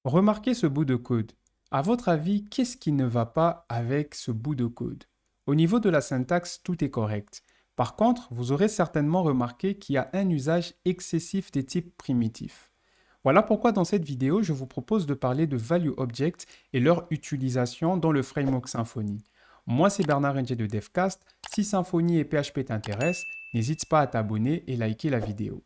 Remarquez ce bout de code. À votre avis, qu'est-ce qui ne va pas avec ce bout de code? Au niveau de la syntaxe, tout est correct. Par contre, vous aurez certainement remarqué qu'il y a un usage excessif des types primitifs. Voilà pourquoi dans cette vidéo, je vous propose de parler de Value Object et leur utilisation dans le framework Symfony. Moi, c'est Bernard Ringer de Devcast. Si Symfony et PHP t'intéressent, n'hésite pas à t'abonner et liker la vidéo.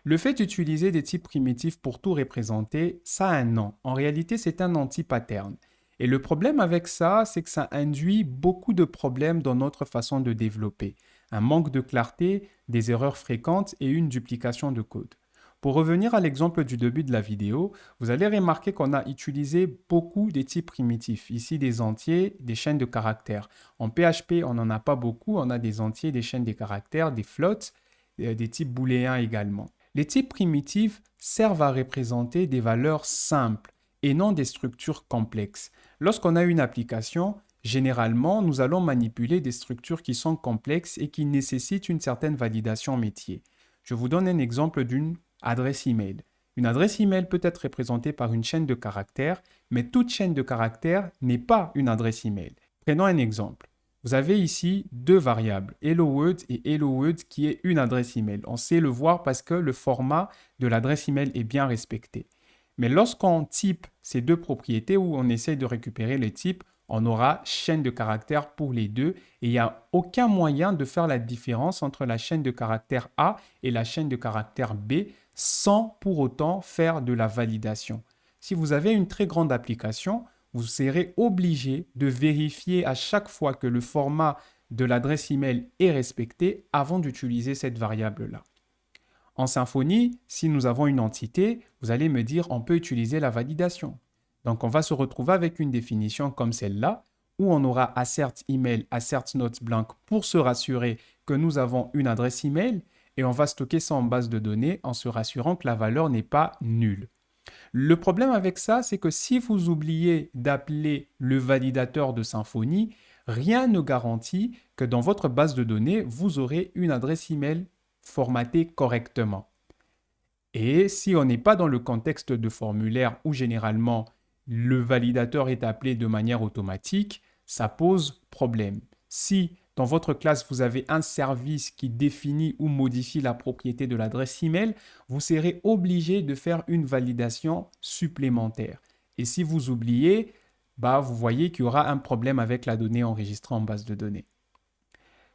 Le fait d'utiliser des types primitifs pour tout représenter, ça a un nom. En réalité, c'est un anti-pattern. Et le problème avec ça, c'est que ça induit beaucoup de problèmes dans notre façon de développer. Un manque de clarté, des erreurs fréquentes et une duplication de code. Pour revenir à l'exemple du début de la vidéo, vous allez remarquer qu'on a utilisé beaucoup des types primitifs. Ici, des entiers, des chaînes de caractères. En PHP, on n'en a pas beaucoup. On a des entiers, des chaînes de caractères, des floats, des types booléens également. Les types primitifs servent à représenter des valeurs simples et non des structures complexes. Lorsqu'on a une application, généralement, nous allons manipuler des structures qui sont complexes et qui nécessitent une certaine validation métier. Je vous donne un exemple d'une adresse email. Une adresse email peut être représentée par une chaîne de caractères, mais toute chaîne de caractères n'est pas une adresse email. Prenons un exemple. Vous avez ici deux variables, hello world et hello world qui est une adresse email. On sait le voir parce que le format de l'adresse email est bien respecté. Mais lorsqu'on type ces deux propriétés ou on essaie de récupérer les types, on aura chaîne de caractères pour les deux et il n'y a aucun moyen de faire la différence entre la chaîne de caractères A et la chaîne de caractères B sans pour autant faire de la validation. Si vous avez une très grande application, vous serez obligé de vérifier à chaque fois que le format de l'adresse email est respecté avant d'utiliser cette variable-là. En Symfony, si nous avons une entité, vous allez me dire on peut utiliser la validation. Donc on va se retrouver avec une définition comme celle-là où on aura assert email, assert note blank pour se rassurer que nous avons une adresse email et on va stocker ça en base de données en se rassurant que la valeur n'est pas nulle. Le problème avec ça, c'est que si vous oubliez d'appeler le validateur de Symfony, rien ne garantit que dans votre base de données, vous aurez une adresse email formatée correctement. Et si on n'est pas dans le contexte de formulaire où généralement le validateur est appelé de manière automatique, ça pose problème. Si dans votre classe, vous avez un service qui définit ou modifie la propriété de l'adresse email, vous serez obligé de faire une validation supplémentaire. Et si vous oubliez, vous voyez qu'il y aura un problème avec la donnée enregistrée en base de données.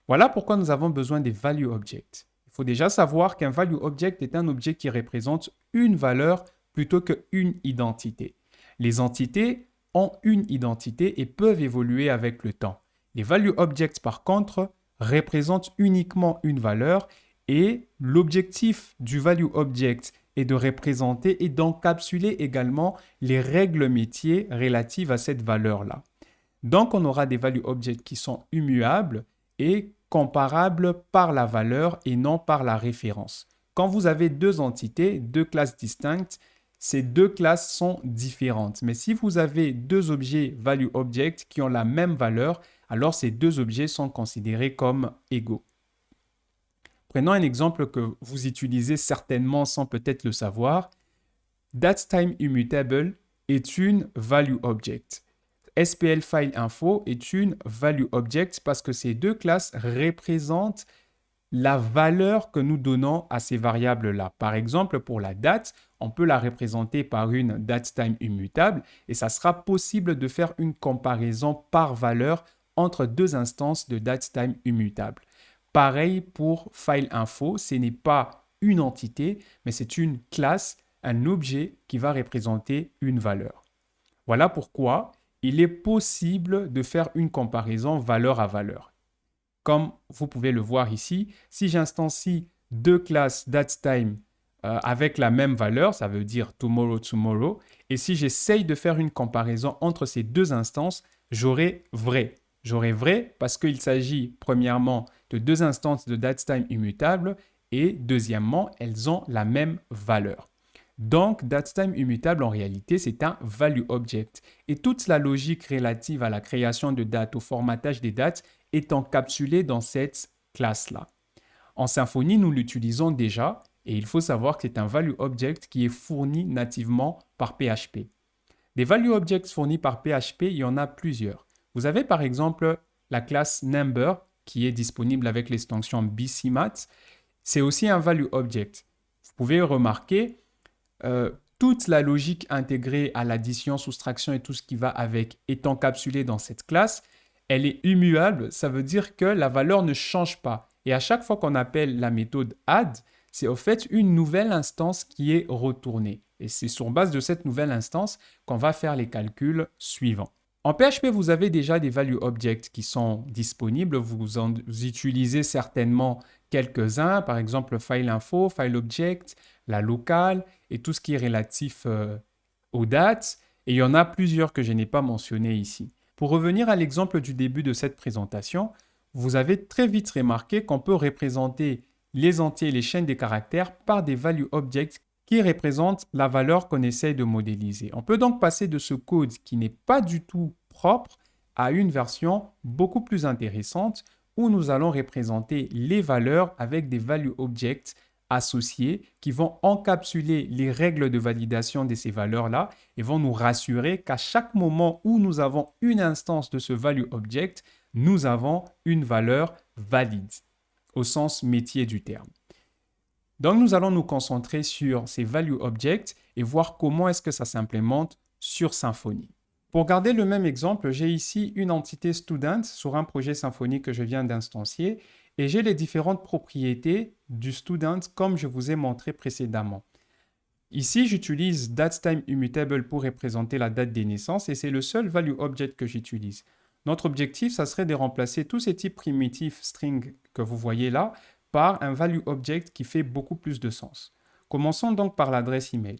Voilà pourquoi nous avons besoin des value objects. Il faut déjà savoir qu'un value object est un objet qui représente une valeur plutôt qu'une identité. Les entités ont une identité et peuvent évoluer avec le temps. Les value objects, par contre, représentent uniquement une valeur et l'objectif du value object est de représenter et d'encapsuler également les règles métiers relatives à cette valeur-là. Donc, on aura des value objects qui sont immuables et comparables par la valeur et non par la référence. Quand vous avez deux entités, deux classes distinctes, ces deux classes sont différentes. Mais si vous avez deux objets value object qui ont la même valeur, alors ces deux objets sont considérés comme égaux. Prenons un exemple que vous utilisez certainement sans peut-être le savoir. DateTime immutable est une value object. SPL file info est une value object parce que ces deux classes représentent la valeur que nous donnons à ces variables-là. Par exemple, pour la date, on peut la représenter par une datetime immutable et ça sera possible de faire une comparaison par valeur entre deux instances de datetime immutable. Pareil pour file info, ce n'est pas une entité, mais c'est une classe, un objet qui va représenter une valeur. Voilà pourquoi il est possible de faire une comparaison valeur à valeur. Comme vous pouvez le voir ici, si j'instancie deux classes datetime avec la même valeur, ça veut dire tomorrow, tomorrow, et si j'essaye de faire une comparaison entre ces deux instances, j'aurai vrai. J'aurai vrai parce qu'il s'agit premièrement de deux instances de datetime immutable et deuxièmement, elles ont la même valeur. Donc, datetime immutable, en réalité, c'est un value object. Et toute la logique relative à la création de dates, au formatage des dates, est encapsulée dans cette classe-là. En Symfony, nous l'utilisons déjà et il faut savoir que c'est un value object qui est fourni nativement par PHP. Des value objects fournis par PHP, il y en a plusieurs. Vous avez par exemple la classe number qui est disponible avec l'extension BCMath. C'est aussi un value object. Vous pouvez remarquer toute la logique intégrée à l'addition, soustraction et tout ce qui va avec est encapsulée dans cette classe. Elle est immuable, ça veut dire que la valeur ne change pas. Et à chaque fois qu'on appelle la méthode add, c'est au fait une nouvelle instance qui est retournée. Et c'est sur base de cette nouvelle instance qu'on va faire les calculs suivants. En PHP, vous avez déjà des value objects qui sont disponibles. Vous en utilisez certainement quelques-uns, par exemple file info, file object, la locale et tout ce qui est relatif aux dates. Et il y en a plusieurs que je n'ai pas mentionnés ici. Pour revenir à l'exemple du début de cette présentation, vous avez très vite remarqué qu'on peut représenter les entiers et les chaînes des caractères par des value objects qui représentent la valeur qu'on essaie de modéliser. On peut donc passer de ce code qui n'est pas du tout propre à une version beaucoup plus intéressante où nous allons représenter les valeurs avec des value objects associés qui vont encapsuler les règles de validation de ces valeurs-là et vont nous rassurer qu'à chaque moment où nous avons une instance de ce value object, nous avons une valeur valide au sens métier du terme. Donc, nous allons nous concentrer sur ces value objects et voir comment est-ce que ça s'implémente sur Symfony. Pour garder le même exemple, j'ai ici une entité student sur un projet Symfony que je viens d'instancier et j'ai les différentes propriétés du student comme je vous ai montré précédemment. Ici, j'utilise datetime immutable pour représenter la date des naissances et c'est le seul value object que j'utilise. Notre objectif, ça serait de remplacer tous ces types primitifs string que vous voyez là par un value object qui fait beaucoup plus de sens. Commençons donc par l'adresse email.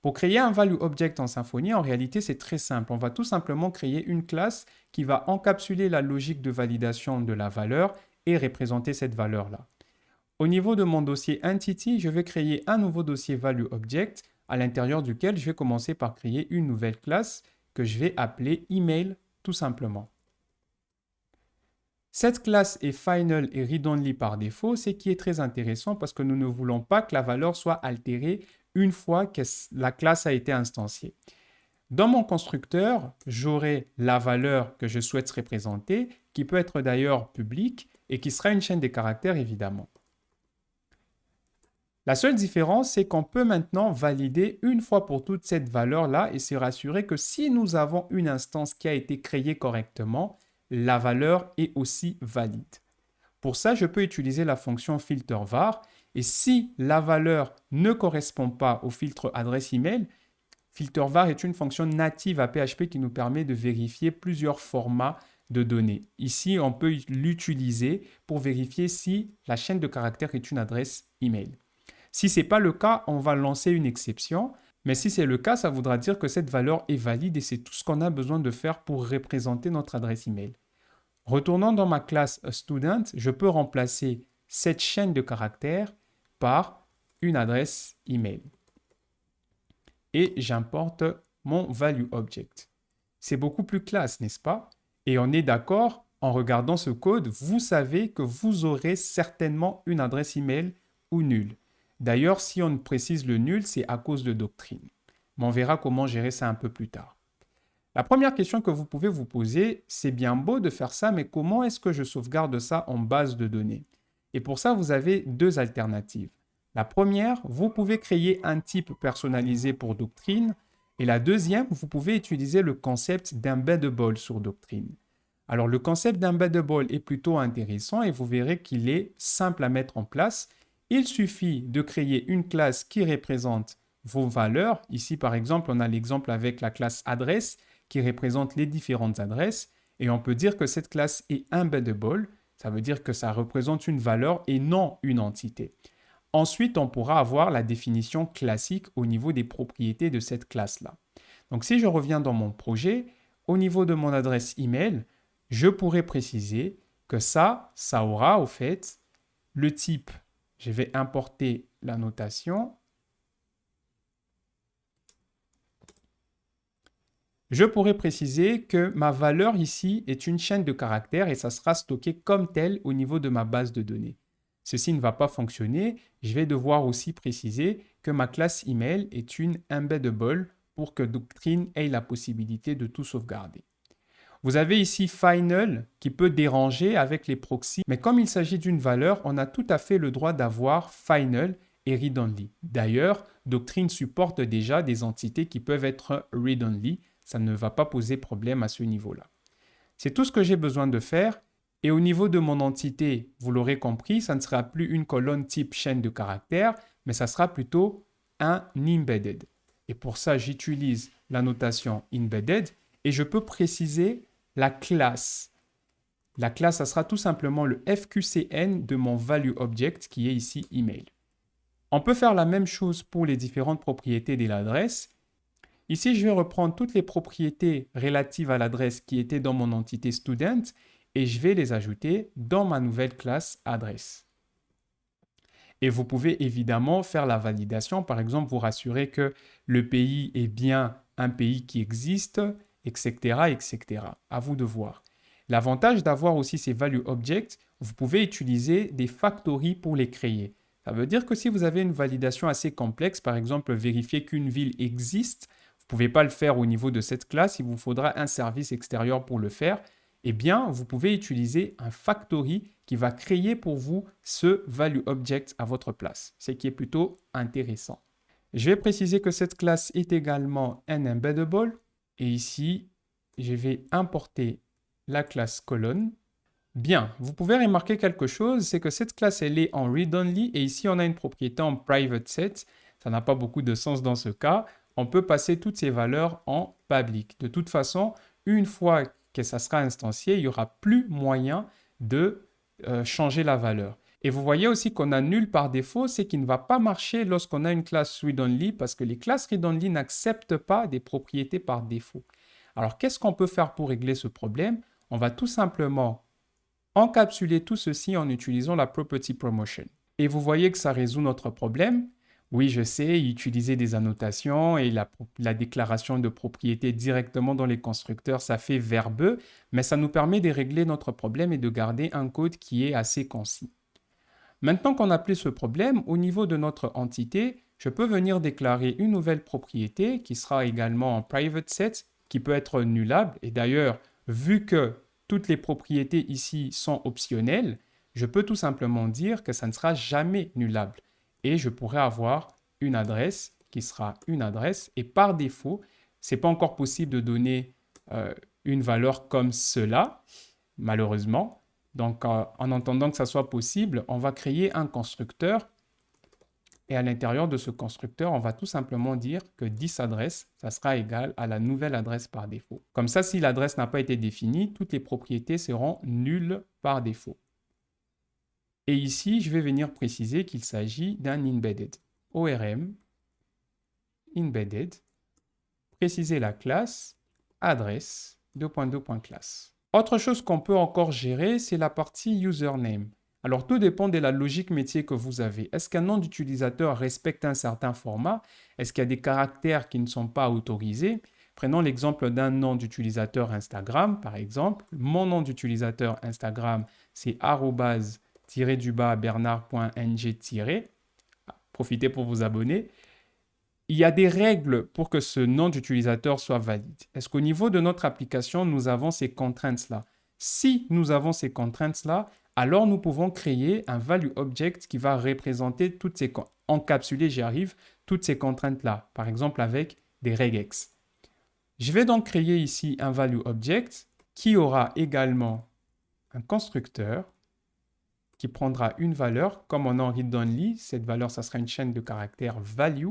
Pour créer un value object en Symfony, en réalité, c'est très simple. On va tout simplement créer une classe qui va encapsuler la logique de validation de la valeur et représenter cette valeur-là. Au niveau de mon dossier entity, je vais créer un nouveau dossier value object à l'intérieur duquel je vais commencer par créer une nouvelle classe que je vais appeler email tout simplement. Cette classe est final et read-only par défaut, ce qui est très intéressant parce que nous ne voulons pas que la valeur soit altérée une fois que la classe a été instanciée. Dans mon constructeur, j'aurai la valeur que je souhaite représenter, qui peut être d'ailleurs publique et qui sera une chaîne de caractères évidemment. La seule différence, c'est qu'on peut maintenant valider une fois pour toutes cette valeur-là et se rassurer que si nous avons une instance qui a été créée correctement, la valeur est aussi valide. Pour ça, je peux utiliser la fonction filter_var et si la valeur ne correspond pas au filtre adresse email, filter_var est une fonction native à PHP qui nous permet de vérifier plusieurs formats de données. Ici, on peut l'utiliser pour vérifier si la chaîne de caractères est une adresse email. Si ce n'est pas le cas, on va lancer une exception. Mais si c'est le cas, ça voudra dire que cette valeur est valide et c'est tout ce qu'on a besoin de faire pour représenter notre adresse email. Retournant dans ma classe student, je peux remplacer cette chaîne de caractères par une adresse email. Et j'importe mon value object. C'est beaucoup plus classe, n'est-ce pas? Et on est d'accord, en regardant ce code, vous savez que vous aurez certainement une adresse email ou nulle. D'ailleurs, si on précise le nul, c'est à cause de doctrine. Mais on verra comment gérer ça un peu plus tard. La première question que vous pouvez vous poser, c'est bien beau de faire ça, mais comment est-ce que je sauvegarde ça en base de données? Et pour ça, vous avez deux alternatives. La première, vous pouvez créer un type personnalisé pour doctrine. Et la deuxième, vous pouvez utiliser le concept d'embeddable sur doctrine. Alors, le concept d'embeddable est plutôt intéressant et vous verrez qu'il est simple à mettre en place. Il suffit de créer une classe qui représente vos valeurs. Ici, par exemple, on a l'exemple avec la classe adresse qui représente les différentes adresses. Et on peut dire que cette classe est embeddable. Ça veut dire que ça représente une valeur et non une entité. Ensuite, on pourra avoir la définition classique au niveau des propriétés de cette classe-là. Donc, si je reviens dans mon projet, au niveau de mon adresse email, je pourrais préciser que ça aura au fait le type. Je vais importer la notation. Je pourrais préciser que ma valeur ici est une chaîne de caractères et ça sera stocké comme tel au niveau de ma base de données. ceci ne va pas fonctionner. Je vais devoir aussi préciser que ma classe email est une embeddable pour que Doctrine ait la possibilité de tout sauvegarder. Vous avez ici final qui peut déranger avec les proxys, mais comme il s'agit d'une valeur, on a tout à fait le droit d'avoir final et read-only. D'ailleurs, Doctrine supporte déjà des entités qui peuvent être read-only. Ça ne va pas poser problème à ce niveau-là. C'est tout ce que j'ai besoin de faire. Et au niveau de mon entité, vous l'aurez compris, ça ne sera plus une colonne type chaîne de caractères, mais ça sera plutôt un embedded. Et pour ça, j'utilise la notation embedded et je peux préciser la classe. La classe, ça sera tout simplement le FQCN de mon value object qui est ici email. On peut faire la même chose pour les différentes propriétés de l'adresse. Ici, je vais reprendre toutes les propriétés relatives à l'adresse qui étaient dans mon entité student et je vais les ajouter dans ma nouvelle classe adresse. Et vous pouvez évidemment faire la validation, par exemple, vous rassurer que le pays est bien un pays qui existe, etc., etc. À vous de voir. L'avantage d'avoir aussi ces value objects, vous pouvez utiliser des factories pour les créer. Ça veut dire que si vous avez une validation assez complexe, par exemple, vérifier qu'une ville existe, vous ne pouvez pas le faire au niveau de cette classe, il vous faudra un service extérieur pour le faire, eh bien, vous pouvez utiliser un factory qui va créer pour vous ce value object à votre place, ce qui est plutôt intéressant. Je vais préciser que cette classe est également un embeddable et ici, je vais importer la classe colonne. Bien, vous pouvez remarquer quelque chose, c'est que cette classe, elle est en read-only et ici, on a une propriété en private set. Ça n'a pas beaucoup de sens dans ce cas. On peut passer toutes ces valeurs en public. De toute façon, une fois que ça sera instancié, il n'y aura plus moyen de changer la valeur. Et vous voyez aussi qu'on a nul par défaut, c'est qui ne va pas marcher lorsqu'on a une classe read-only parce que les classes read-only n'acceptent pas des propriétés par défaut. Alors, qu'est-ce qu'on peut faire pour régler ce problème? On va tout simplement encapsuler tout ceci en utilisant la property promotion. Et vous voyez que ça résout notre problème. Oui, je sais, utiliser des annotations et la déclaration de propriété directement dans les constructeurs, ça fait verbeux, mais ça nous permet de régler notre problème et de garder un code qui est assez concis. Maintenant qu'on a appelé ce problème, au niveau de notre entité, je peux venir déclarer une nouvelle propriété qui sera également en private set, qui peut être nullable. Et d'ailleurs, vu que toutes les propriétés ici sont optionnelles, je peux tout simplement dire que ça ne sera jamais nullable. Et je pourrais avoir une adresse qui sera une adresse. Et par défaut, ce n'est pas encore possible de donner une valeur comme cela, malheureusement. Donc, en attendant que ça soit possible, on va créer un constructeur. Et à l'intérieur de ce constructeur, on va tout simplement dire que 10 adresses, ça sera égal à la nouvelle adresse par défaut. Comme ça, si l'adresse n'a pas été définie, toutes les propriétés seront nulles par défaut. Et ici, je vais venir préciser qu'il s'agit d'un embedded. ORM, embedded, préciser la classe, adresse, classe. Autre chose qu'on peut encore gérer, c'est la partie username. Alors, tout dépend de la logique métier que vous avez. Est-ce qu'un nom d'utilisateur respecte un certain format? Est-ce qu'il y a des caractères qui ne sont pas autorisés? Prenons l'exemple d'un nom d'utilisateur Instagram, par exemple. Mon nom d'utilisateur Instagram, c'est @bernard.ng. Profitez pour vous abonner. Il y a des règles pour que ce nom d'utilisateur soit valide. Est-ce qu'au niveau de notre application, nous avons ces contraintes-là? Si nous avons ces contraintes-là, alors nous pouvons créer un value object qui va représenter toutes ces encapsuler, j'y arrive, toutes ces contraintes-là. Par exemple, avec des regex. Je vais donc créer ici un value object qui aura également un constructeur qui prendra une valeur, comme on a en read-only, cette valeur, ça sera une chaîne de caractères value,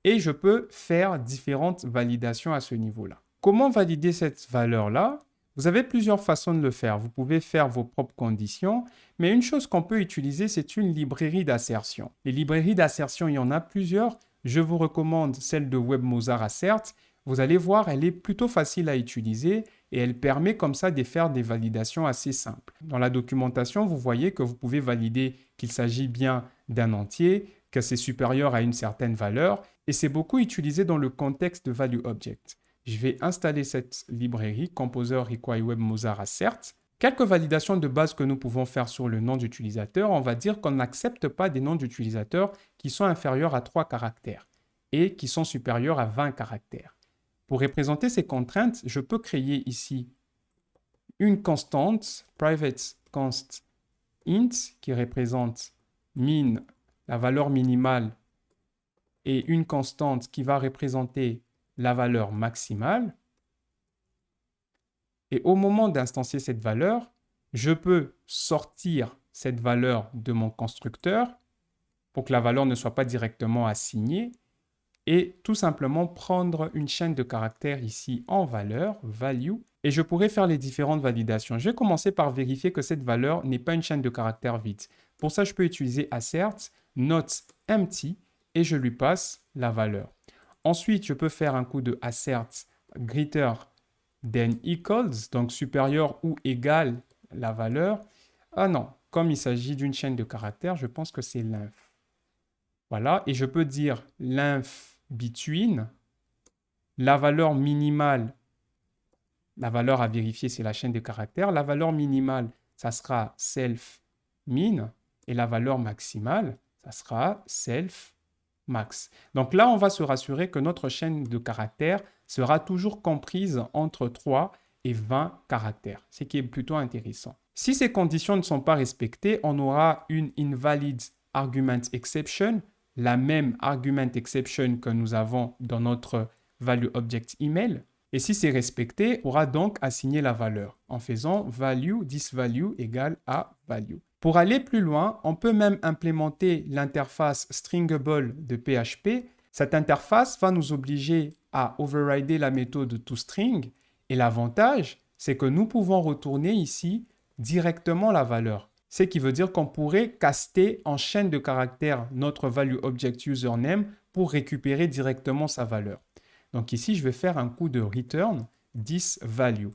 et je peux faire différentes validations à ce niveau-là. Comment valider cette valeur-là? Vous avez plusieurs façons de le faire. Vous pouvez faire vos propres conditions, mais une chose qu'on peut utiliser, c'est une librairie d'assertion. Les librairies d'assertion, il y en a plusieurs. Je vous recommande celle de WebMozar Assert. Vous allez voir, elle est plutôt facile à utiliser et elle permet comme ça de faire des validations assez simples. Dans la documentation, vous voyez que vous pouvez valider qu'il s'agit bien d'un entier, que c'est supérieur à une certaine valeur et c'est beaucoup utilisé dans le contexte de value object. Je vais installer cette librairie Composer Require WebMozar Assert. Quelques validations de base que nous pouvons faire sur le nom d'utilisateur. On va dire qu'on n'accepte pas des noms d'utilisateurs qui sont inférieurs à 3 caractères et qui sont supérieurs à 20 caractères. Pour représenter ces contraintes, je peux créer ici une constante, private const int, qui représente min, la valeur minimale, et une constante qui va représenter la valeur maximale. Et au moment d'instancier cette valeur, je peux sortir cette valeur de mon constructeur pour que la valeur ne soit pas directement assignée et tout simplement prendre une chaîne de caractères ici en valeur, value, et je pourrais faire les différentes validations. Je vais commencer par vérifier que cette valeur n'est pas une chaîne de caractères vide. Pour ça, je peux utiliser assert not empty et je lui passe la valeur. Ensuite, je peux faire un coup de assert greater than equals, donc supérieur ou égal la valeur. Ah non, comme il s'agit d'une chaîne de caractères, je pense que c'est l'inf. Voilà, et je peux dire l'inf between, la valeur minimale, la valeur à vérifier, c'est la chaîne de caractères. La valeur minimale, ça sera self min, et la valeur maximale, ça sera self max. Donc là, on va se rassurer que notre chaîne de caractères sera toujours comprise entre 3 et 20 caractères, ce qui est plutôt intéressant. Si ces conditions ne sont pas respectées, on aura une invalid argument exception, la même argument exception que nous avons dans notre value object email. Et si c'est respecté, on pourra donc assigner la valeur en faisant value, this value égale à value. Pour aller plus loin, on peut même implémenter l'interface stringable de PHP. Cette interface va nous obliger à overrider la méthode toString. Et l'avantage, c'est que nous pouvons retourner ici directement la valeur. Ce qui veut dire qu'on pourrait caster en chaîne de caractères notre value object username pour récupérer directement sa valeur. Donc ici, je vais faire un coup de return this value.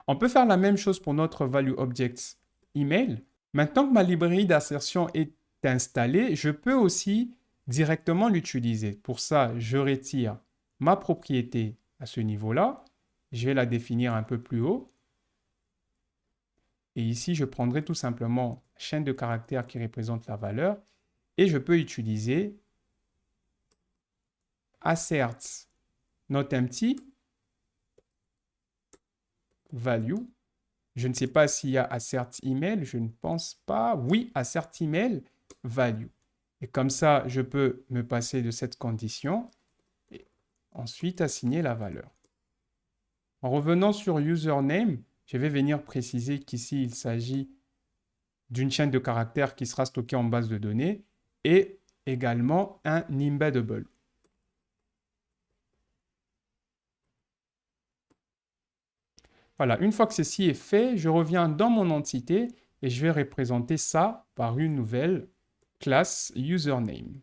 On peut faire la même chose pour notre value object email. Maintenant que ma librairie d'assertion est installée, je peux aussi directement l'utiliser. Pour ça, je retire ma propriété à ce niveau-là. Je vais la définir un peu plus haut. Et ici, je prendrai tout simplement chaîne de caractères qui représente la valeur. Et je peux utiliser assert not empty value. Je ne sais pas s'il y a assert email, je ne pense pas. Oui, assert email value. Et comme ça, je peux me passer de cette condition et ensuite assigner la valeur. En revenant sur username, je vais venir préciser qu'ici, il s'agit d'une chaîne de caractères qui sera stockée en base de données et également un embeddable. Voilà, une fois que ceci est fait, je reviens dans mon entité et je vais représenter ça par une nouvelle classe username.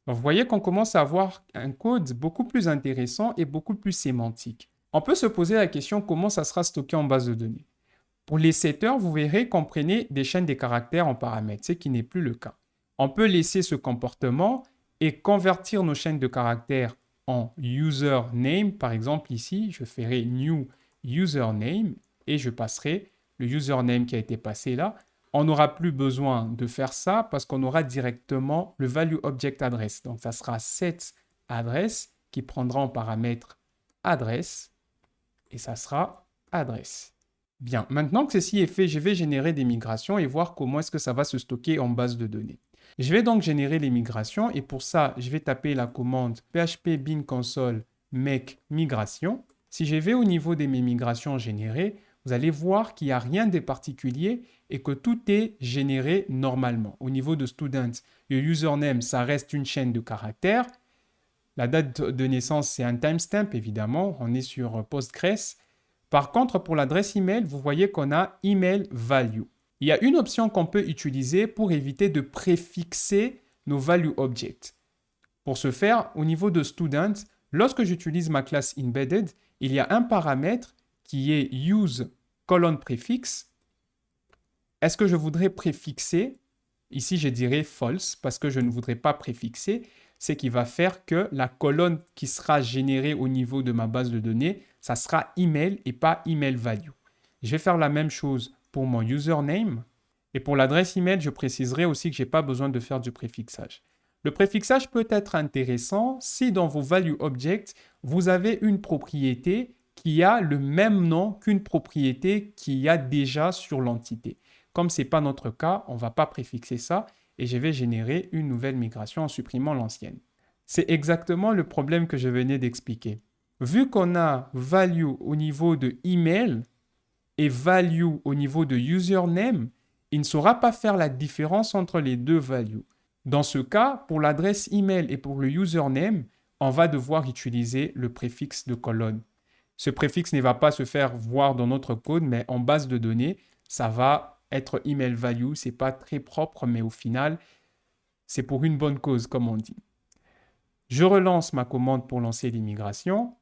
Donc, vous voyez qu'on commence à avoir un code beaucoup plus intéressant et beaucoup plus sémantique. On peut se poser la question comment ça sera stocké en base de données. Pour les setters, vous verrez qu'on prenait des chaînes de caractères en paramètres, ce qui n'est plus le cas. On peut laisser ce comportement et convertir nos chaînes de caractères en username. Par exemple, ici, je ferai new username et je passerai le username qui a été passé là. On n'aura plus besoin de faire ça parce qu'on aura directement le value object address. Donc, ça sera set address qui prendra en paramètre adresse et ça sera adresse. Bien, maintenant que ceci est fait, je vais générer des migrations et voir comment est-ce que ça va se stocker en base de données. Je vais donc générer les migrations et pour ça, je vais taper la commande php bin console make migration. Si je vais au niveau de mes migrations générées, vous allez voir qu'il n'y a rien de particulier et que tout est généré normalement. Au niveau de student, le username, ça reste une chaîne de caractères. La date de naissance, c'est un timestamp, évidemment. On est sur Postgres. Par contre, pour l'adresse email, vous voyez qu'on a email value. Il y a une option qu'on peut utiliser pour éviter de préfixer nos value objects. Pour ce faire, au niveau de student, lorsque j'utilise ma classe embedded, il y a un paramètre qui est use :préfixe. Est-ce que je voudrais préfixer? Ici, je dirais false parce que je ne voudrais pas préfixer. Ce qui va faire que la colonne qui sera générée au niveau de ma base de données ça sera email et pas email value. Je vais faire la même chose pour mon username. Et pour l'adresse email, je préciserai aussi que je n'ai pas besoin de faire du préfixage. Le préfixage peut être intéressant si dans vos value objects, vous avez une propriété qui a le même nom qu'une propriété qu'il y a déjà sur l'entité. Comme ce n'est pas notre cas, on ne va pas préfixer ça et je vais générer une nouvelle migration en supprimant l'ancienne. C'est exactement le problème que je venais d'expliquer. Vu qu'on a value au niveau de email et value au niveau de username, il ne saura pas faire la différence entre les deux values. Dans ce cas, pour l'adresse email et pour le username, on va devoir utiliser le préfixe de colonne. Ce préfixe ne va pas se faire voir dans notre code, mais en base de données, ça va être email value. Ce n'est pas très propre, mais au final, c'est pour une bonne cause, comme on dit. Je relance ma commande pour lancer les migrations.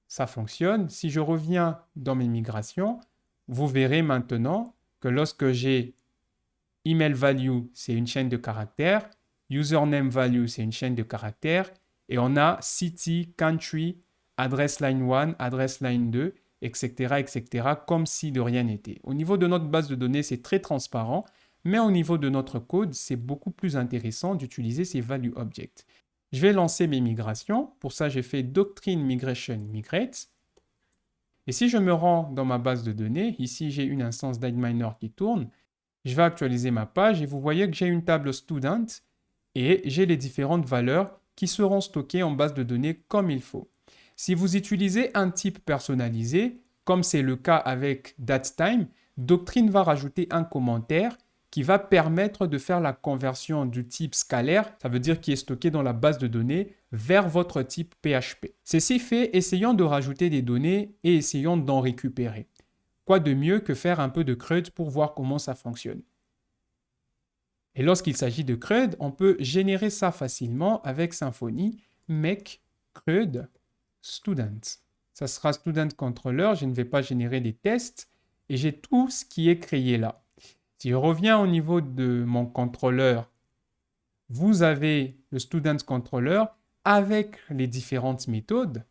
Ça fonctionne. Si je reviens dans mes migrations, vous verrez maintenant que lorsque j'ai email value, c'est une chaîne de caractères, username value, c'est une chaîne de caractères, et on a city, country, adresse line 1, adresse line 2, etc., etc., comme si de rien n'était. Au niveau de notre base de données, c'est très transparent, mais au niveau de notre code, c'est beaucoup plus intéressant d'utiliser ces value objects. Je vais lancer mes migrations. Pour ça, j'ai fait doctrine migration migrate. Et si je me rends dans ma base de données, ici, j'ai une instance d'IDMiner qui tourne. Je vais actualiser ma page et vous voyez que j'ai une table student et j'ai les différentes valeurs qui seront stockées en base de données comme il faut. Si vous utilisez un type personnalisé, comme c'est le cas avec datetime, Doctrine va rajouter un commentaire qui va permettre de faire la conversion du type scalaire, ça veut dire qui est stocké dans la base de données, vers votre type PHP. Ceci fait, essayons de rajouter des données et essayons d'en récupérer. Quoi de mieux que faire un peu de CRUD pour voir comment ça fonctionne. Et lorsqu'il s'agit de CRUD, on peut générer ça facilement avec Symfony, make CRUD student. Ça sera student controller, je ne vais pas générer des tests et j'ai tout ce qui est créé là. Si je reviens au niveau de mon contrôleur, vous avez le student controller avec les différentes méthodes.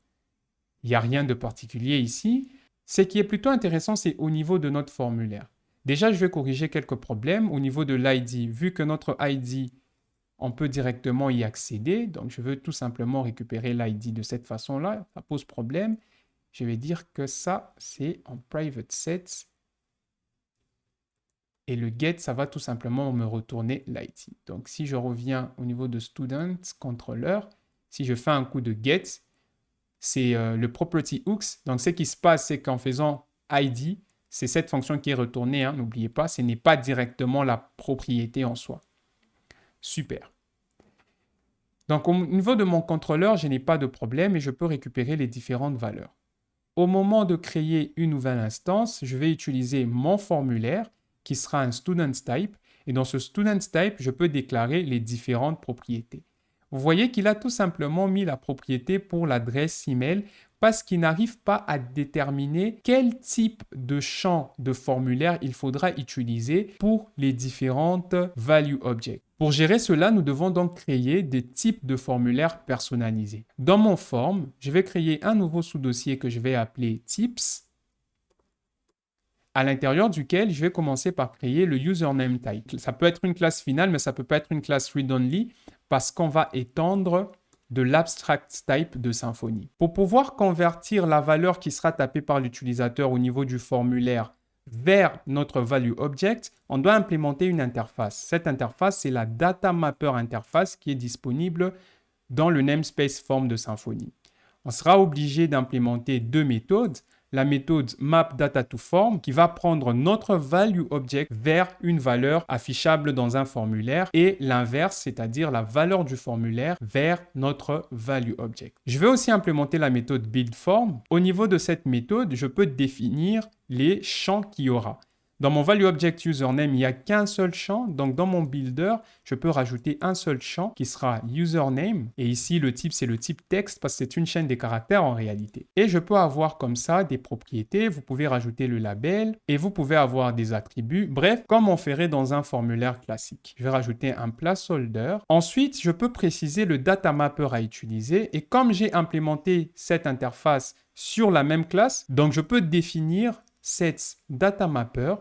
Il n'y a rien de particulier ici. Ce qui est plutôt intéressant, c'est au niveau de notre formulaire. Déjà, je vais corriger quelques problèmes au niveau de l'ID. Vu que notre ID, on peut directement y accéder, donc je veux tout simplement récupérer l'ID de cette façon-là. Ça pose problème. Je vais dire que ça, c'est en private sets. Et le get, ça va tout simplement me retourner l'ID. Donc, si je reviens au niveau de student controller, si je fais un coup de get, c'est le property hooks. Donc, ce qui se passe, c'est qu'en faisant ID, c'est cette fonction qui est retournée. Hein, n'oubliez pas, ce n'est pas directement la propriété en soi. Super. Donc, au niveau de mon contrôleur, je n'ai pas de problème et je peux récupérer les différentes valeurs. Au moment de créer une nouvelle instance, je vais utiliser mon formulaire qui sera un student type. Et dans ce student type, je peux déclarer les différentes propriétés. Vous voyez qu'il a tout simplement mis la propriété pour l'adresse email parce qu'il n'arrive pas à déterminer quel type de champ de formulaire il faudra utiliser pour les différentes value objects. Pour gérer cela, nous devons donc créer des types de formulaires personnalisés. Dans mon form, je vais créer un nouveau sous-dossier que je vais appeler tips, à l'intérieur duquel je vais commencer par créer le username type. Ça peut être une classe finale, mais ça peut pas être une classe read-only parce qu'on va étendre de l'abstract type de Symfony. Pour pouvoir convertir la valeur qui sera tapée par l'utilisateur au niveau du formulaire vers notre value object, on doit implémenter une interface. Cette interface, c'est la data mapper interface qui est disponible dans le namespace form de Symfony. On sera obligé d'implémenter deux méthodes. La méthode mapDataToForm qui va prendre notre value object vers une valeur affichable dans un formulaire et l'inverse, c'est-à-dire la valeur du formulaire vers notre value object. Je vais aussi implémenter la méthode buildForm. Au niveau de cette méthode, je peux définir les champs qu'il y aura. Dans mon value object username, il n'y a qu'un seul champ. Donc, dans mon builder, je peux rajouter un seul champ qui sera username. Et ici, le type, c'est le type texte parce que c'est une chaîne des caractères en réalité. Et je peux avoir comme ça des propriétés. Vous pouvez rajouter le label et vous pouvez avoir des attributs. Bref, comme on ferait dans un formulaire classique. Je vais rajouter un placeholder. Ensuite, je peux préciser le data mapper à utiliser. Et comme j'ai implémenté cette interface sur la même classe. Donc, je peux définir cette data mapper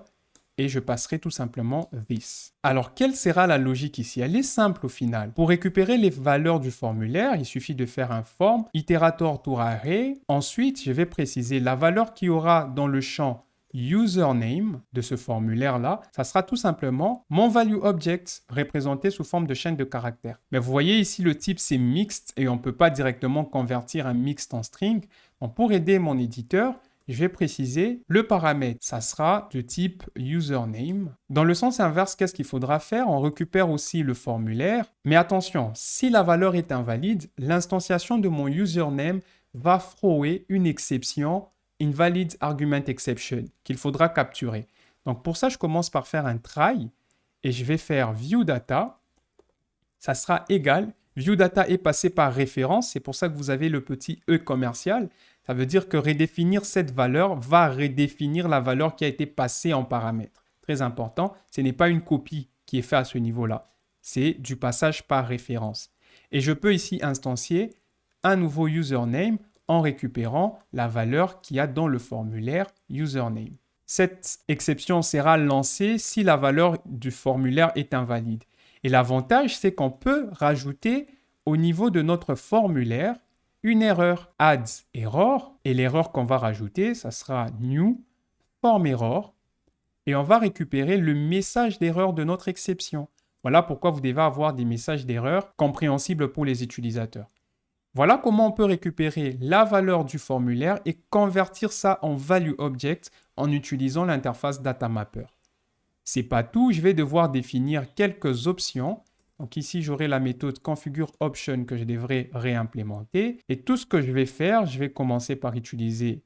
et je passerai tout simplement this. Alors, quelle sera la logique ici? Elle est simple au final. Pour récupérer les valeurs du formulaire, il suffit de faire un form iterator tour array. Ensuite, je vais préciser la valeur qu'il y aura dans le champ username de ce formulaire-là, ça sera tout simplement mon value object représenté sous forme de chaîne de caractères. Mais vous voyez ici, le type, c'est mixed et on ne peut pas directement convertir un mixed en string. Donc, pour aider mon éditeur, je vais préciser le paramètre. Ça sera de type username. Dans le sens inverse, qu'est-ce qu'il faudra faire? On récupère aussi le formulaire. Mais attention, si la valeur est invalide, l'instanciation de mon username va thrower une exception invalid argument exception qu'il faudra capturer. Donc, pour ça, je commence par faire un try et je vais faire view data. Ça sera égal. View data est passé par référence. C'est pour ça que vous avez le petit E commercial. Ça veut dire que redéfinir cette valeur va redéfinir la valeur qui a été passée en paramètre. Très important. Ce n'est pas une copie qui est faite à ce niveau-là. C'est du passage par référence. Et je peux ici instancier un nouveau username en récupérant la valeur qu'il y a dans le formulaire username. Cette exception sera lancée si la valeur du formulaire est invalide. Et l'avantage, c'est qu'on peut rajouter au niveau de notre formulaire une erreur, add error, et l'erreur qu'on va rajouter, ça sera new form error, et on va récupérer le message d'erreur de notre exception. Voilà pourquoi vous devez avoir des messages d'erreur compréhensibles pour les utilisateurs. Voilà comment on peut récupérer la valeur du formulaire et convertir ça en value object en utilisant l'interface data mapper. C'est pas tout, je vais devoir définir quelques options. Donc ici, j'aurai la méthode configure option que je devrais réimplémenter. Et tout ce que je vais faire, je vais commencer par utiliser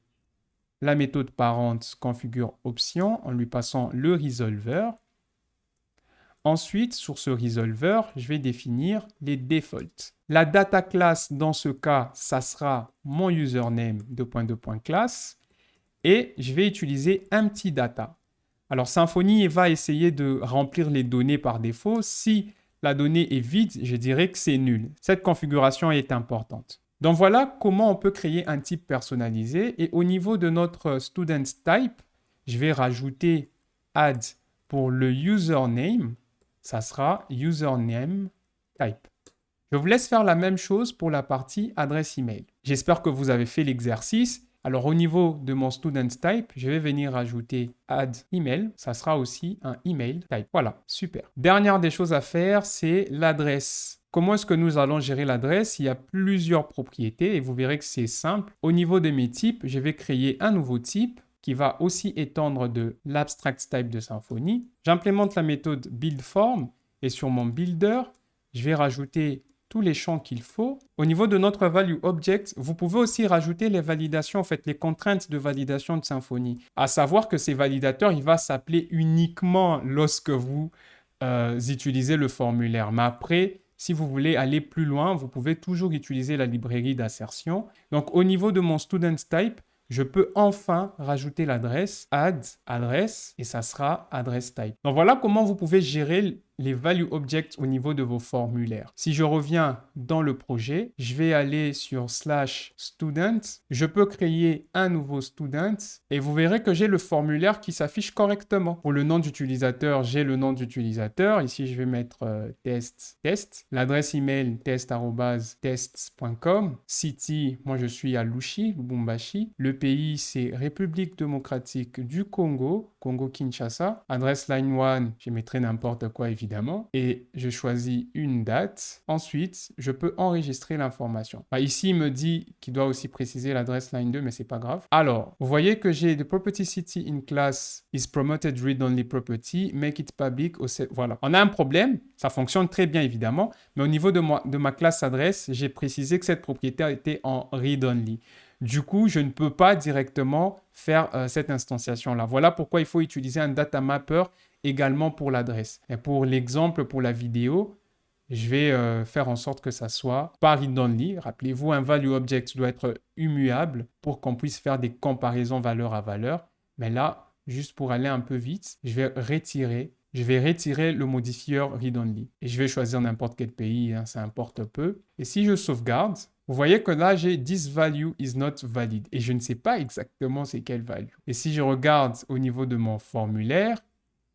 la méthode parente configure option en lui passant le resolver. Ensuite, sur ce resolver, je vais définir les defaults. La data class, dans ce cas, ça sera mon username class. Et je vais utiliser un petit data. Alors, Symfony va essayer de remplir les données par défaut. Si la donnée est vide, je dirais que c'est nul. Cette configuration est importante. Donc, voilà comment on peut créer un type personnalisé. Et au niveau de notre student type, je vais rajouter add pour le username. Ça sera username type. Je vous laisse faire la même chose pour la partie adresse email. J'espère que vous avez fait l'exercice. Alors, au niveau de mon student type, je vais venir ajouter add email. Ça sera aussi un email type. Voilà, super. Dernière des choses à faire, c'est l'adresse. Comment est-ce que nous allons gérer l'adresse? Il y a plusieurs propriétés et vous verrez que c'est simple. Au niveau de mes types, je vais créer un nouveau type qui va aussi étendre de l'abstract type de Symfony. J'implémente la méthode buildForm et sur mon builder, je vais rajouter tous les champs qu'il faut. Au niveau de notre value object, vous pouvez aussi rajouter les validations, en fait, les contraintes de validation de Symfony. À savoir que ces validateurs, il va s'appeler uniquement lorsque vous utilisez le formulaire. Mais après, si vous voulez aller plus loin, vous pouvez toujours utiliser la librairie d'assertion. Donc, au niveau de mon student type, je peux enfin rajouter l'adresse add adresse et ça sera adresse type. Donc voilà comment vous pouvez gérer les value objects au niveau de vos formulaires. Si je reviens dans le projet, je vais aller sur /student. Je peux créer un nouveau student et vous verrez que j'ai le formulaire qui s'affiche correctement. Pour le nom d'utilisateur, j'ai le nom d'utilisateur. Ici, je vais mettre test. L'adresse email test@tests.com. City, moi je suis à Lubumbashi. Le pays, c'est République démocratique du Congo, Congo-Kinshasa. Adresse line 1, je mettrai n'importe quoi évidemment. Et je choisis une date. Ensuite, je peux enregistrer l'information. Ici, il me dit qu'il doit aussi préciser l'adresse line 2, mais c'est pas grave. Alors, vous voyez que j'ai the property city in class is promoted read-only property, make it public. Voilà. On a un problème. Ça fonctionne très bien, évidemment. Mais au niveau de ma classe adresse, j'ai précisé que cette propriété était en read-only. Du coup, je ne peux pas directement faire cette instanciation-là. Voilà pourquoi il faut utiliser un data mapper également pour l'adresse. Et pour l'exemple, pour la vidéo, je vais faire en sorte que ça soit par read-only. Rappelez-vous, un value object doit être immuable pour qu'on puisse faire des comparaisons valeur à valeur. Mais là, juste pour aller un peu vite, je vais retirer je vais retirer le modifieur read-only. Et je vais choisir n'importe quel pays, hein, ça importe peu. Et si je sauvegarde, vous voyez que là, j'ai this value is not valid. Et je ne sais pas exactement c'est quelle value. Et si je regarde au niveau de mon formulaire,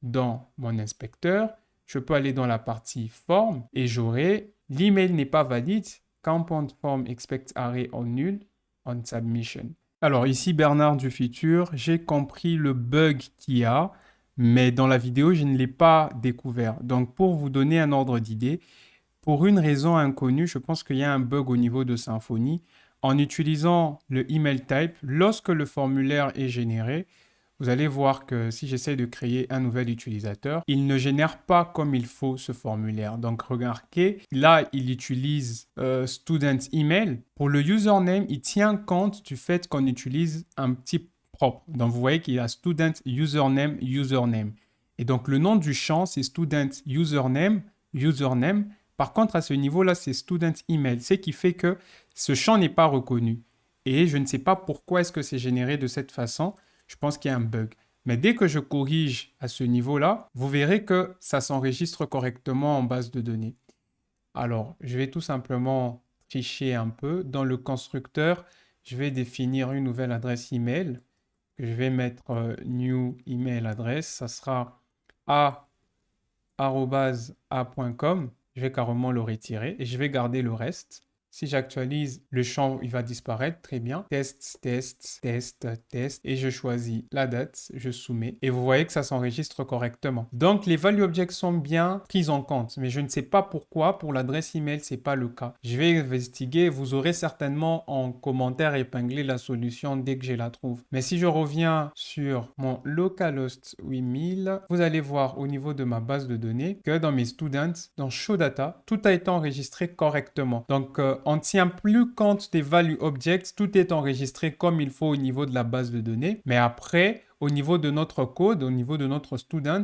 dans mon inspecteur, je peux aller dans la partie forme et j'aurai l'email n'est pas valide, compound form expect array on null on submission. Alors ici, Bernard du futur, j'ai compris le bug qu'il y a, mais dans la vidéo, je ne l'ai pas découvert. Donc, pour vous donner un ordre d'idée, pour une raison inconnue, je pense qu'il y a un bug au niveau de Symfony. En utilisant le email type, lorsque le formulaire est généré, vous allez voir que si j'essaie de créer un nouvel utilisateur, il ne génère pas comme il faut ce formulaire. Donc, regardez, là, il utilise student email. Pour le username, il tient compte du fait qu'on utilise un type propre. Donc, vous voyez qu'il y a student username, username. Et donc, le nom du champ, c'est student username, username. Par contre, à ce niveau-là, c'est student email. Ce qui fait que ce champ n'est pas reconnu. Et je ne sais pas pourquoi est-ce que c'est généré de cette façon. Je pense qu'il y a un bug. Mais dès que je corrige à ce niveau-là, vous verrez que ça s'enregistre correctement en base de données. Alors, je vais tout simplement tricher un peu. Dans le constructeur, je vais définir une nouvelle adresse email. Je vais mettre new email address. Ça sera a@a.com. Je vais carrément le retirer et je vais garder le reste. Si j'actualise, le champ, il va disparaître. Très bien. Test, test, test, test. Et je choisis la date, je soumets. Et vous voyez que ça s'enregistre correctement. Donc, les value objects sont bien prises en compte. Mais je ne sais pas pourquoi. Pour l'adresse email, ce n'est pas le cas. Je vais investiguer. Vous aurez certainement en commentaire épinglé la solution dès que je la trouve. Mais si je reviens sur mon localhost 8000, vous allez voir au niveau de ma base de données que dans mes students, dans show data, tout a été enregistré correctement. Donc, on ne tient plus compte des value objects, tout est enregistré comme il faut au niveau de la base de données. Mais après, au niveau de notre code, au niveau de notre student,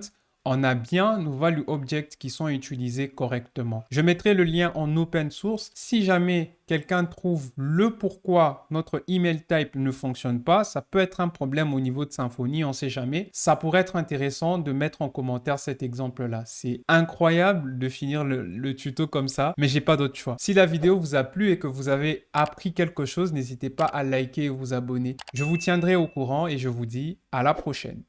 on a bien nos value objects qui sont utilisés correctement. Je mettrai le lien en open source. Si jamais quelqu'un trouve le pourquoi notre email type ne fonctionne pas, ça peut être un problème au niveau de Symfony, on ne sait jamais. Ça pourrait être intéressant de mettre en commentaire cet exemple-là. C'est incroyable de finir le tuto comme ça, mais j'ai pas d'autre choix. Si la vidéo vous a plu et que vous avez appris quelque chose, n'hésitez pas à liker et vous abonner. Je vous tiendrai au courant et je vous dis à la prochaine.